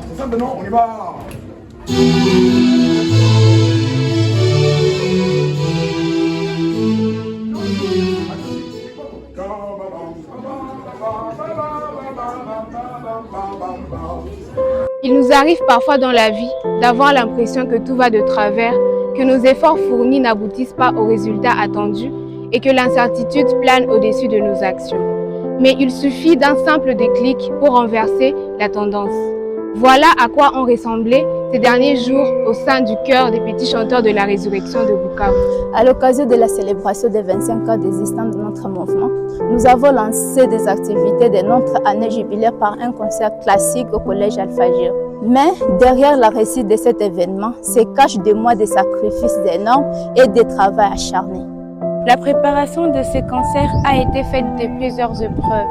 C'est simple, non? On y va. Il nous arrive parfois dans la vie d'avoir l'impression que tout va de travers, que nos efforts fournis n'aboutissent pas aux résultats attendus et que l'incertitude plane au-dessus de nos actions. Mais il suffit d'un simple déclic pour renverser la tendance. Voilà à quoi ont ressemblé ces derniers jours au sein du chœur des petits chanteurs de la résurrection de Bukavu. À l'occasion de la célébration des 25 ans d'existence de notre mouvement, nous avons lancé des activités de notre année jubilaire par un concert classique au collège Al-Fajr. Mais derrière la réussite de cet événement se cachent des mois de sacrifices énormes et de travail acharné. La préparation de ce concert a été faite de plusieurs épreuves.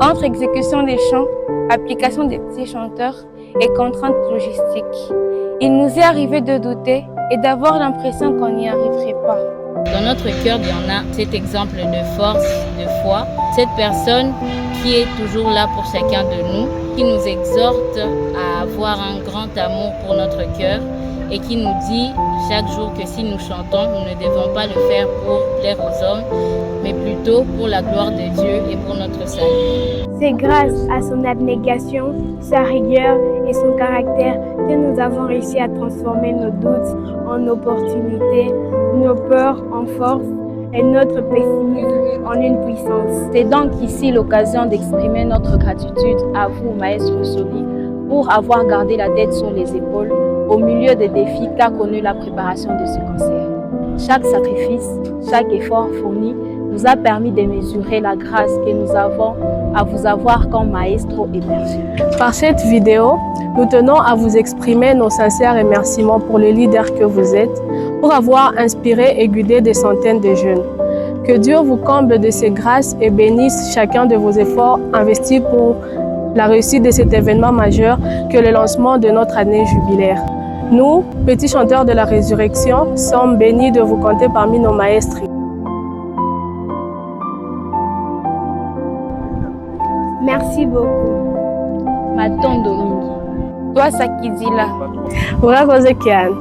Entre exécution des chants, application des petits chanteurs et contraintes logistiques, il nous est arrivé de douter et d'avoir l'impression qu'on n'y arriverait pas. Dans notre cœur, il y en a cet exemple de force, de foi, cette personne qui est toujours là pour chacun de nous, qui nous exhorte à avoir un grand amour pour notre cœur et qui nous dit chaque jour que si nous chantons, nous ne devons pas le faire pour plaire aux hommes, mais plutôt pour la gloire de Dieu et pour notre salut. C'est grâce à son abnégation, sa rigueur et son caractère que nous avons réussi à transformer nos doutes en opportunités, nos peurs en force et notre pessimisme en une puissance. C'est donc ici l'occasion d'exprimer notre gratitude à vous, Maestro Soli, pour avoir gardé la tête sur les épaules au milieu des défis qu'a connu la préparation de ce concert. Chaque sacrifice, chaque effort fourni nous a permis de mesurer la grâce que nous avons à vous avoir comme maestro émergé. Par cette vidéo, nous tenons à vous exprimer nos sincères remerciements pour les leaders que vous êtes, pour avoir inspiré et guidé des centaines de jeunes. Que Dieu vous comble de ses grâces et bénisse chacun de vos efforts investis pour la réussite de cet événement majeur que le lancement de notre année jubilaire. Nous, petits chanteurs de la résurrection, sommes bénis de vous compter parmi nos maestros. Merci beaucoup. Matondo Mingi. Toi, Sakizila. Urakoze cyane.